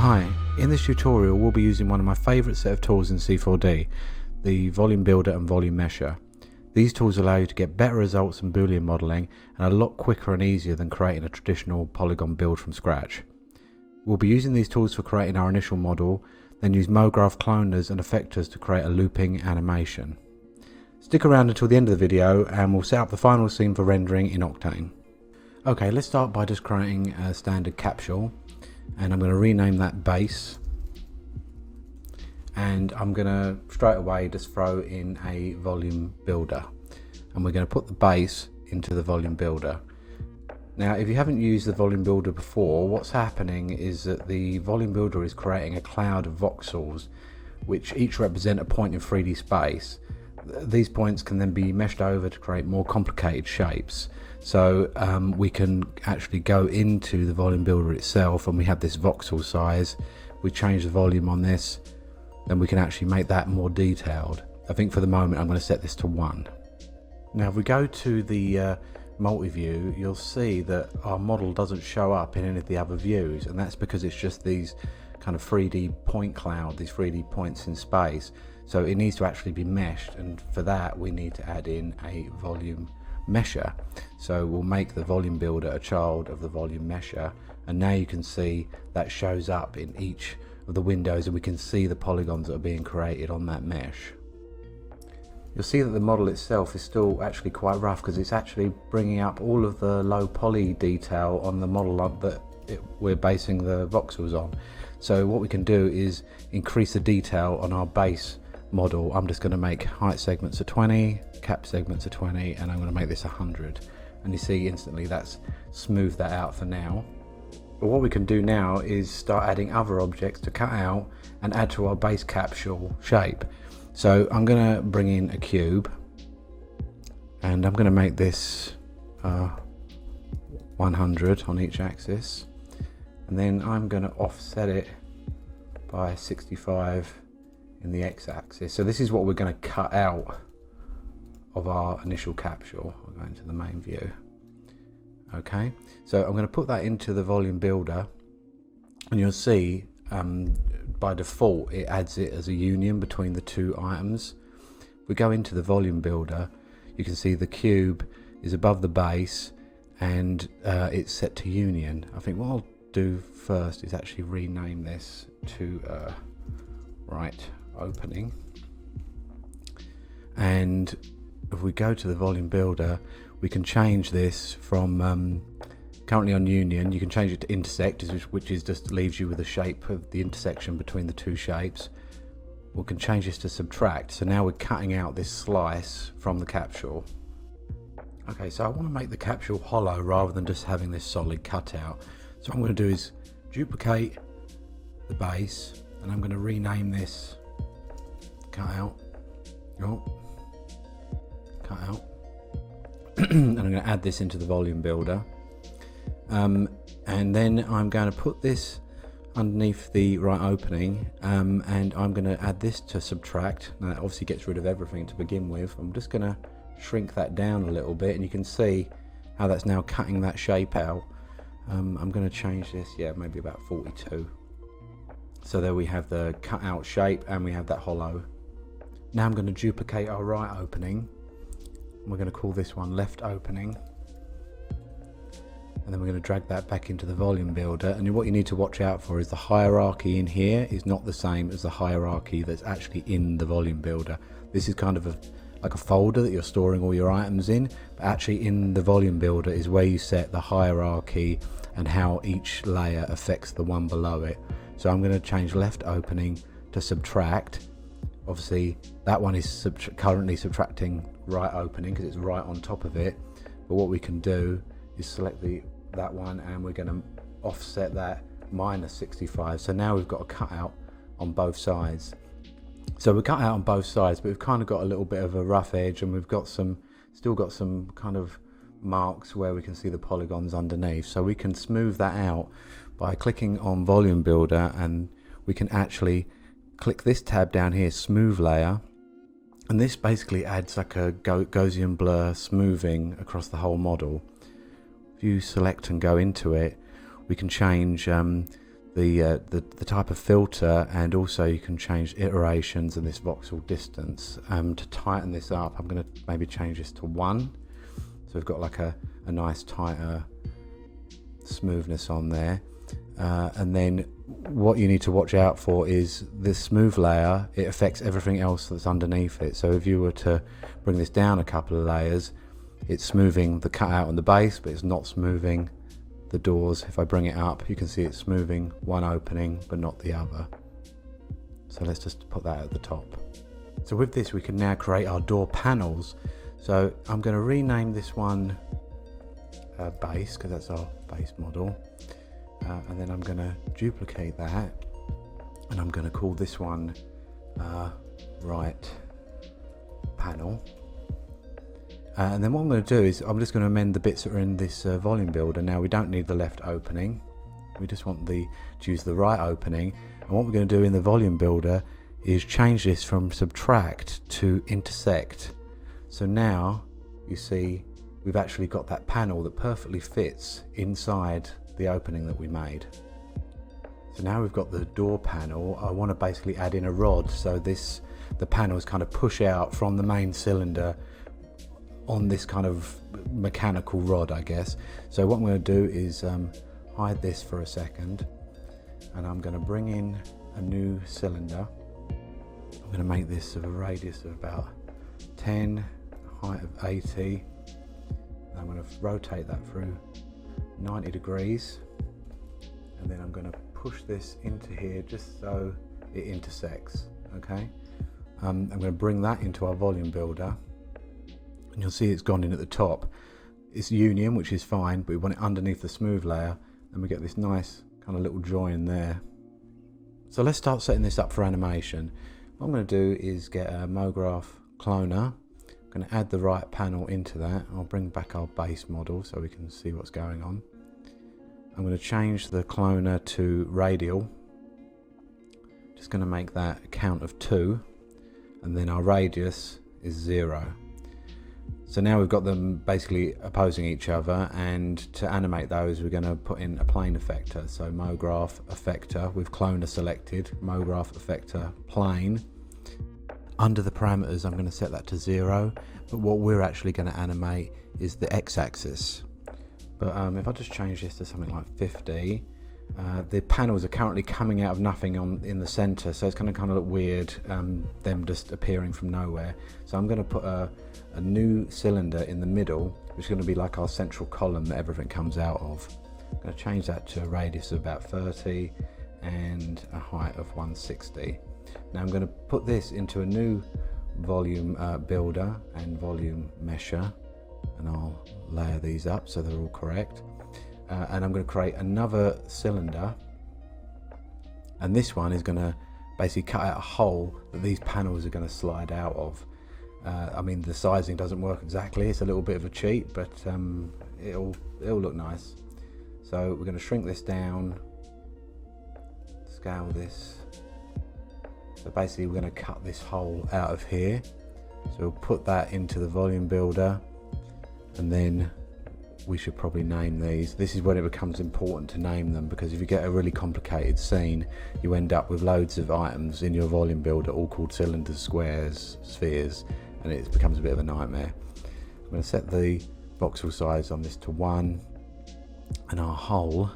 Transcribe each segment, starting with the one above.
Hi, in this tutorial we'll be using one of my favourite set of tools in C4D, the Volume Builder and Volume Mesher. These tools allow you to get better results in Boolean modelling and a lot quicker and easier than creating a traditional polygon build from scratch. We'll be using these tools for creating our initial model, then use MoGraph cloners and effectors to create a looping animation. Stick around until the end of the video and we'll set up the final scene for rendering in Octane. Okay, let's start by just creating a standard capsule. And I'm going to rename that base, and I'm going to straight away just throw in a volume builder, and we're going to put the base into the volume builder. Now if you haven't used the volume builder before, what's happening is that the volume builder is creating a cloud of voxels which each represent a point in 3D space. These points can then be meshed over to create more complicated shapes. So we can actually go into the volume builder itself, and we have this voxel size. We change the volume on this, then we can actually make that more detailed. I think for the moment I'm going to set this to 1. Now if we go to the multi-view, you'll see that our model doesn't show up in any of the other views, and that's because it's just these kind of 3D point cloud, these 3D points in space. So it needs to actually be meshed, and for that we need to add in a volume mesher. So we'll make the volume builder a child of the volume mesher, and now you can see that shows up in each of the windows, and we can see the polygons that are being created on that mesh. You'll see that the model itself is still actually quite rough because it's actually bringing up all of the low poly detail on the model that we're basing the voxels on. So what we can do is increase the detail on our base model. I'm just going to make height segments of 20, cap segments of 20, and I'm going to make this 100, and you see instantly that's smoothed that out for now. But what we can do now is start adding other objects to cut out and add to our base capsule shape. So I'm going to bring in a cube, and I'm going to make this 100 on each axis, and then I'm going to offset it by 65 in the x-axis. So this is what we're going to cut out of our initial capsule. I'll go into the main view. Okay, so I'm going to put that into the volume builder, and you'll see by default it adds it as a union between the two items. If we go into the volume builder, you can see the cube is above the base, and it's set to union. I think what I'll do first is actually rename this to right opening, and if we go to the volume builder, we can change this from currently on union, you can change it to intersect, which is just leaves you with the shape of the intersection between the two shapes. We can change this to subtract, so now we're cutting out this slice from the capsule. Okay, so I want to make the capsule hollow rather than just having this solid cutout. So what I'm going to do is duplicate the base, and I'm going to rename this cutout. Cutout. And I'm going to add this into the volume builder, and then I'm going to put this underneath the right opening, and I'm going to add this to subtract. Now that obviously gets rid of everything to begin with. I'm just going to shrink that down a little bit, and you can see how that's now cutting that shape out. I'm going to change this, maybe about 42. So there we have the cut out shape, and we have that hollow. Now I'm going to duplicate our right opening. We're going to call this one left opening, and then we're going to drag that back into the volume builder. And what you need to watch out for is the hierarchy in here is not the same as the hierarchy that's actually in the volume builder. This is kind of like a folder that you're storing all your items in, but actually in the volume builder is where you set the hierarchy and how each layer affects the one below it. So I'm going to change left opening to subtract. Obviously that one is currently subtracting right opening because it's right on top of it, but what we can do is select that one, and we're going to offset that minus 65. So now we've got a cutout on both sides. So we're cut out on both sides, but we've kind of got a little bit of a rough edge, and we've got still got some kind of marks where we can see the polygons underneath. So we can smooth that out by clicking on volume builder, and we can actually click this tab down here, smooth layer, and this basically adds like a Gaussian blur smoothing across the whole model. If you select and go into it, we can change the type of filter, and also you can change iterations and this voxel distance. To tighten this up, I'm going to maybe change this to 1, so we've got like a nice tighter smoothness on there. And then what you need to watch out for is this smooth layer, it affects everything else that's underneath it. So if you were to bring this down a couple of layers, it's smoothing the cutout on the base, but it's not smoothing the doors. If I bring it up, you can see it's smoothing one opening but not the other. So let's just put that at the top. So with this we can now create our door panels. So I'm going to rename this one base, because that's our base model, and then I'm going to duplicate that, and I'm going to call this one right panel. And then what I'm going to do is I'm just going to amend the bits that are in this volume builder. Now we don't need the left opening, we just want to use the right opening. And what we're going to do in the volume builder is change this from subtract to intersect. So now you see we've actually got that panel that perfectly fits inside the opening that we made. So now we've got the door panel. I want to basically add in a rod, so the panels kind of push out from the main cylinder on this kind of mechanical rod, I guess. So what I'm going to do is hide this for a second, and I'm going to bring in a new cylinder. I'm going to make this of a radius of about 10, height of 80. I'm going to rotate that through 90 degrees, and then I'm going to push this into here just so it intersects. Okay, I'm going to bring that into our volume builder, and you'll see it's gone in at the top. It's union, which is fine, but we want it underneath the smooth layer, and we get this nice kind of little join there. So let's start setting this up for animation. What I'm going to do is get a MoGraph cloner. I'm going to add the right panel into that. I'll bring back our base model so we can see what's going on. I'm going to change the cloner to radial. Just going to make that a count of 2, and then our radius is 0. So now we've got them basically opposing each other, and to animate those we're going to put in a plane effector. So MoGraph effector with cloner selected, MoGraph effector plane. Under the parameters I'm going to set that to 0, but what we're actually going to animate is the x-axis. But if I just change this to something like 50, the panels are currently coming out of nothing in the center, so it's going to kind of look weird, them just appearing from nowhere. So I'm going to put a new cylinder in the middle, which is going to be like our central column that everything comes out of. I'm going to change that to a radius of about 30 and a height of 160. Now I'm going to put this into a new volume builder and volume mesher, and I'll layer these up so they're all correct. And I'm going to create another cylinder, and this one is going to basically cut out a hole that these panels are going to slide out of. I mean, the sizing doesn't work exactly, it's a little bit of a cheat, but it'll look nice. So we're going to shrink this down, scale this. So basically we're going to cut this hole out of here. So we'll put that into the volume builder, and then we should probably name these. This is when it becomes important to name them, because if you get a really complicated scene, you end up with loads of items in your volume builder all called cylinders, squares, spheres, and it becomes a bit of a nightmare. I'm going to set the voxel size on this to 1, and our hole,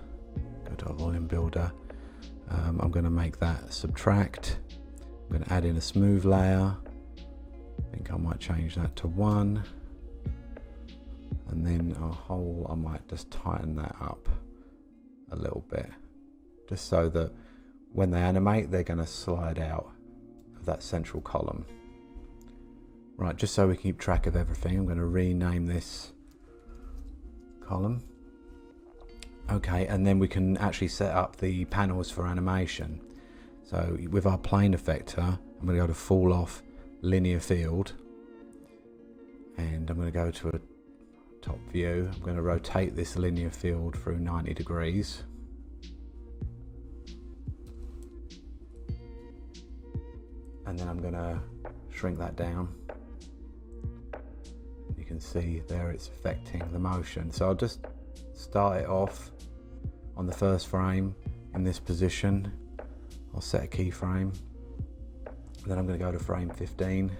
go to our volume builder, I'm going to make that subtract. I'm going to add in a smooth layer. I think I might change that to 1. And then our hole, I might just tighten that up a little bit, just so that when they animate, they're going to slide out of that central column. Right, just so we keep track of everything, I'm going to rename this column. Okay, and then we can actually set up the panels for animation. So with our plane effector, I'm going to go to fall off linear field, and I'm going to go to a top view. I'm going to rotate this linear field through 90 degrees. And then I'm going to shrink that down. You can see there it's affecting the motion. So I'll just start it off on the first frame in this position, I'll set a keyframe. Then I'm going to go to frame 15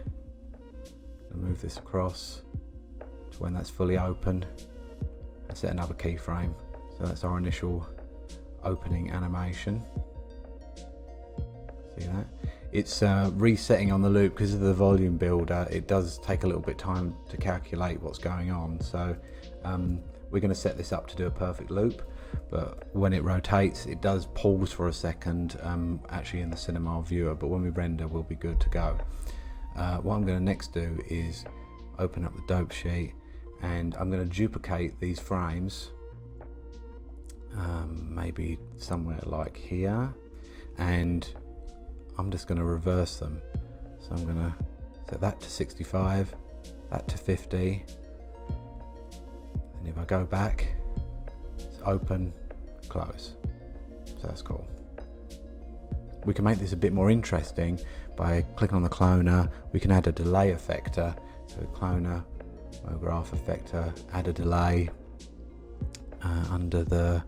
and move this across to when that's fully open and set another keyframe. So that's our initial opening animation. See that? It's resetting on the loop because of the volume builder. It does take a little bit of time to calculate what's going on. So we're going to set this up to do a perfect loop, but when it rotates, it does pause for a second, actually in the cinema viewer, but when we render, we'll be good to go. What I'm going to next do is open up the dope sheet, and I'm going to duplicate these frames, maybe somewhere like here, and I'm just going to reverse them. So I'm going to set that to 65, that to 50, and if I go back, it's open, close. So that's cool. We can make this a bit more interesting by clicking on the cloner. We can add a delay effector. So cloner, MoGraph effector, add a delay. Under the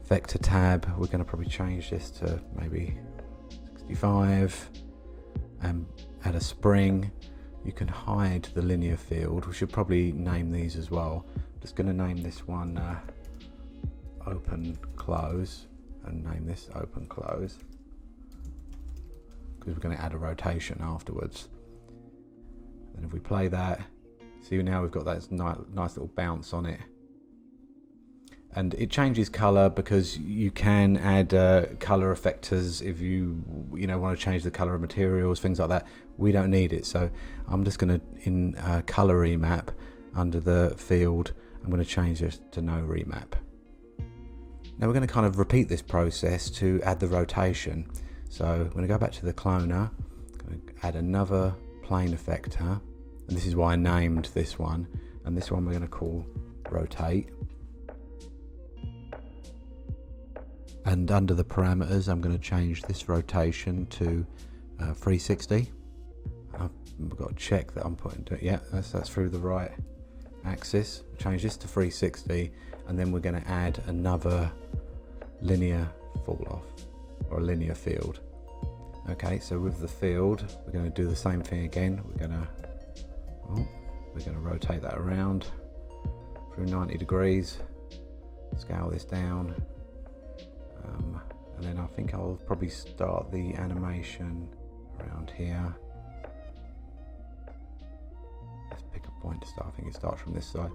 vector tab, we're going to probably change this to maybe 65 and add a spring. You can hide the linear field. We should probably name these as well. I'm just going to name this one open close and name this open close because we're going to add a rotation afterwards. And if we play that, see now we've got that nice little bounce on it. And it changes color because you can add color effectors if you want to change the color of materials, things like that. We don't need it, so I'm just going to, in color remap, under the field, I'm going to change this to no remap. Now we're going to kind of repeat this process to add the rotation. So I'm going to go back to the cloner, going to add another plane effector, and this is why I named this one, and this one we're going to call rotate. And under the parameters, I'm going to change this rotation to 360. I've got to check that I'm putting it. Yeah, that's through the right axis. Change this to 360, and then we're going to add another linear fall off or a linear field. Okay, so with the field, we're going to do the same thing again. We're going to rotate that around through 90 degrees. Scale this down. And then I think I'll probably start the animation around here. Let's pick a point to start. I think it starts from this side.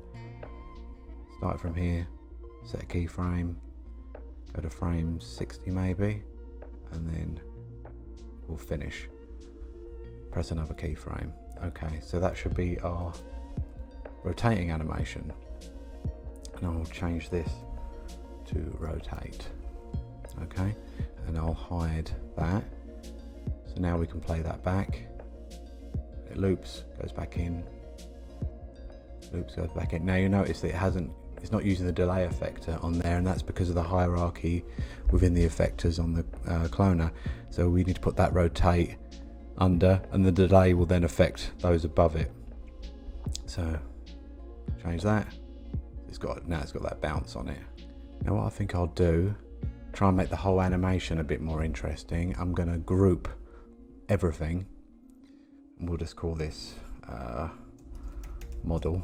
Start from here, set a keyframe, go to frame 60 maybe, and then we'll finish. Press another keyframe. Okay, so that should be our rotating animation. And I'll change this to rotate. Okay, and I'll hide that. So now we can play that back. It loops, goes back in, loops, goes back in. Now you notice that it's not using the delay effector on there, and that's because of the hierarchy within the effectors on the cloner. So we need to put that rotate under, and the delay will then affect those above it. So change that. Now it's got that bounce on it. Now what I think I'll do, try and make the whole animation a bit more interesting. I'm going to group everything, and we'll just call this model,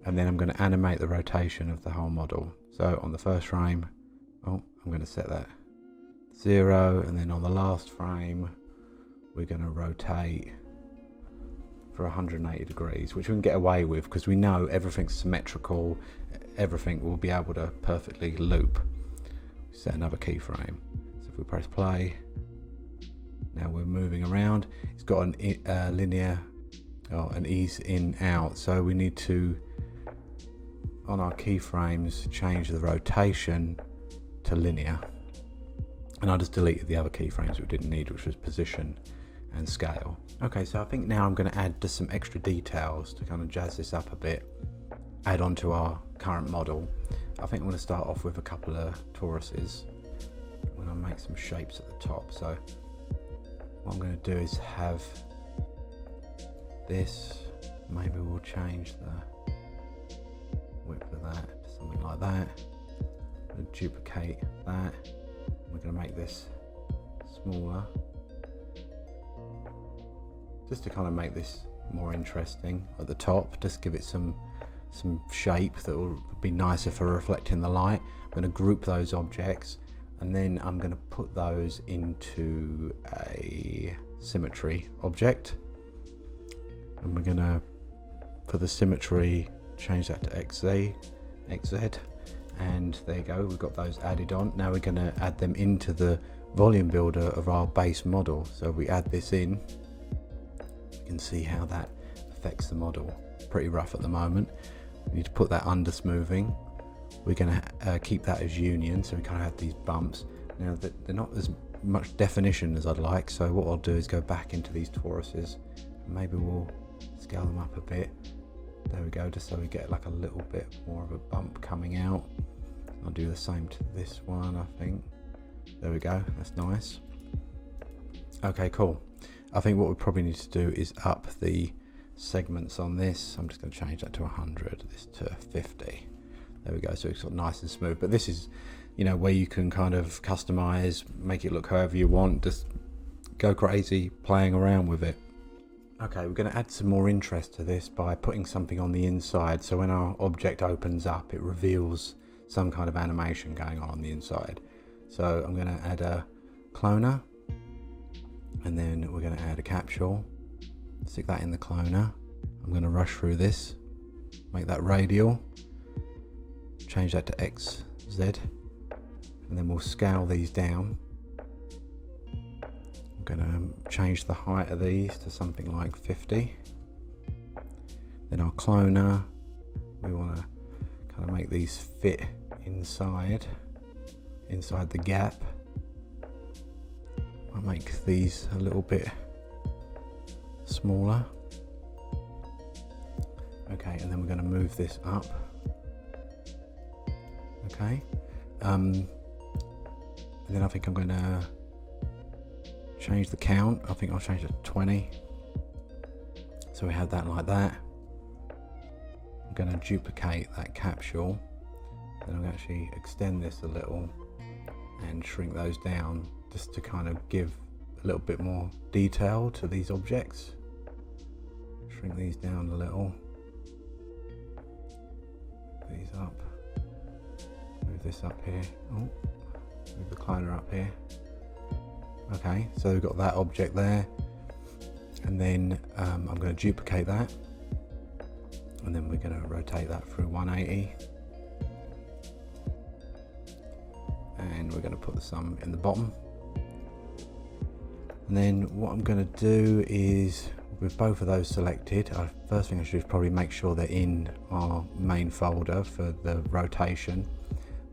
and then I'm going to animate the rotation of the whole model. So on the first frame, I'm going to set that 0, and then on the last frame we're going to rotate for 180 degrees, which we can get away with because we know everything's symmetrical, everything will be able to perfectly loop. Set another keyframe. So if we press play, now we're moving around. It's got an linear, an ease in out, so we need to, on our keyframes, change the rotation to linear. And I just deleted the other keyframes we didn't need, which was position and scale. Okay, so I think now I'm going to add just some extra details to kind of jazz this up a bit, add on to our current model. I think I'm going to start off with a couple of toruses. I'm going to make some shapes at the top. So what I'm going to do is have this, maybe we'll change the width of that to something like that. We'll duplicate that. We're going to make this smaller, just to kind of make this more interesting at the top, just give it some shape that will be nicer for reflecting the light. I'm going to group those objects, and then I'm going to put those into a symmetry object, and we're going to, for the symmetry, change that to XZ, and there you go, we've got those added on. Now we're going to add them into the volume builder of our base model. So we add this in, you can see how that affects the model. Pretty rough at the moment. We need to put that under smoothing. We're going to keep that as union, so we kind of have these bumps. Now they're not as much definition as I'd like, so what I'll do is go back into these toruses, and maybe we'll scale them up a bit. There we go, just so we get like a little bit more of a bump coming out. I'll do the same to this one, I think. There we go, that's nice. Okay, cool. I think what we probably need to do is up the segments on this. I'm just going to change that to 100, this to 50. There we go, so it's sort of nice and smooth. But this is, you know, where you can kind of customize, make it look however you want, just go crazy playing around with it. Okay, we're going to add some more interest to this by putting something on the inside, so when our object opens up it reveals some kind of animation going on the inside. So I'm going to add a cloner, and then we're going to add a capsule, stick that in the cloner. I'm going to rush through this, make that radial, change that to XZ, and then we'll scale these down. I'm going to change the height of these to something like 50. Then our cloner, we want to kind of make these fit inside the gap. I'll make these a little bit smaller. Okay, and then we're going to move this up. Okay, and then I think I'm going to change the count. I think I'll change it to 20. So we have that like that. I'm going to duplicate that capsule. Then I'm going to actually extend this a little and shrink those down, just to kind of give a little bit more detail to these objects. Shrink these down a little. Move these up. Move this up here. Oh, move the cloner up here. Okay, so we've got that object there, and then I'm going to duplicate that, and then we're going to rotate that through 180, and we're going to put the sum in the bottom. And then what I'm going to do is, with both of those selected, first thing I should do is probably make sure they're in our main folder for the rotation.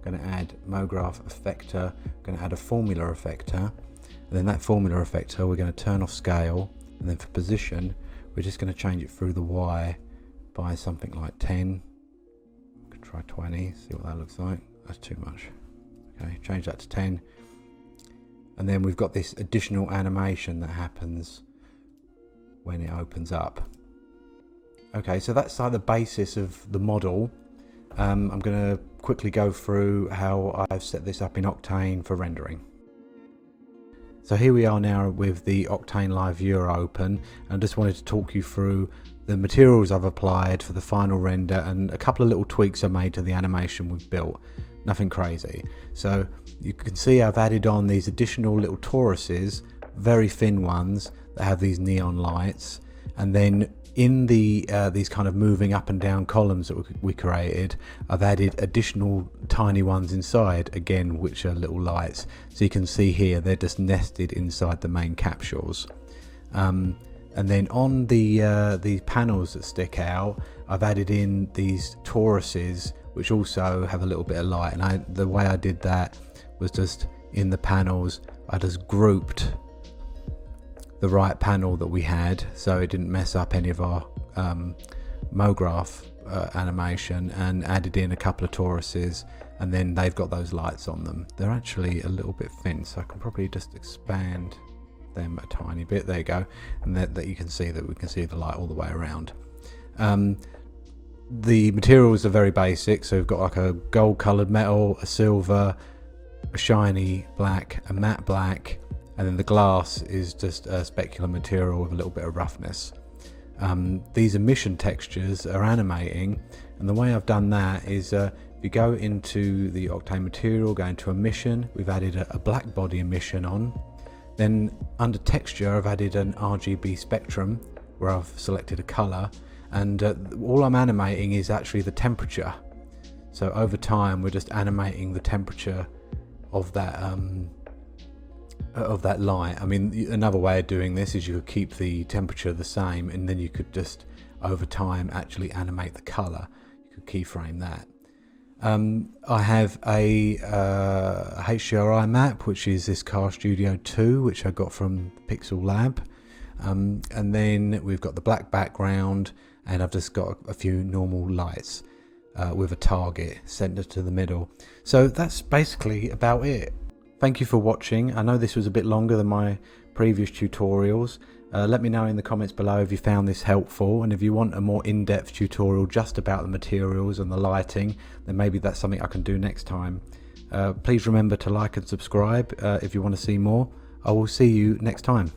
I'm going to add MoGraph effector, I'm going to add a formula effector. And then that formula effector, we're going to turn off scale, and then for position, we're just going to change it through the Y by something like 10. I could try 20, see what that looks like. That's too much. Okay, change that to 10. And then we've got this additional animation that happens when it opens up. Okay, so that's like the basis of the model. I'm going to quickly go through how I've set this up in Octane for rendering. So here we are now with the Octane Live Viewer open, and I just wanted to talk you through the materials I've applied for the final render and a couple of little tweaks I made to the animation we've built. Nothing crazy. So you can see I've added on these additional little toruses, very thin ones that have these neon lights, and then in the these kind of moving up and down columns that we created, I've added additional tiny ones inside, again, which are little lights. So you can see here they're just nested inside the main capsules. And then on the panels that stick out, I've added in these toruses which also have a little bit of light. And the way I did that was just in the panels, I just grouped the right panel that we had, so it didn't mess up any of our MoGraph animation, and added in a couple of toruses, and then they've got those lights on them. They're actually a little bit thin, so I can probably just expand them a tiny bit. There you go, and that you can see that we can see the light all the way around. The materials are very basic, so we've got like a gold coloured metal, a silver, a shiny black, a matte black, and then the glass is just a specular material with a little bit of roughness. These emission textures are animating, and the way I've done that is if you go into the Octane material, go into emission, we've added a black body emission on. Then under texture I've added an RGB spectrum where I've selected a colour, and all I'm animating is actually the temperature. So over time we're just animating the temperature of that light. I mean, another way of doing this is you could keep the temperature the same, and then you could just over time actually animate the colour. You could keyframe that. I have a HDRI map, which is this Car Studio 2, which I got from Pixel Lab, and then we've got the black background, and I've just got a few normal lights with a target centered to the middle. So that's basically about it. Thank you for watching. I know this was a bit longer than my previous tutorials. Let me know in the comments below if you found this helpful, and if you want a more in-depth tutorial just about the materials and the lighting, then maybe that's something I can do next time. Please remember to like and subscribe if you want to see more. I will see you next time.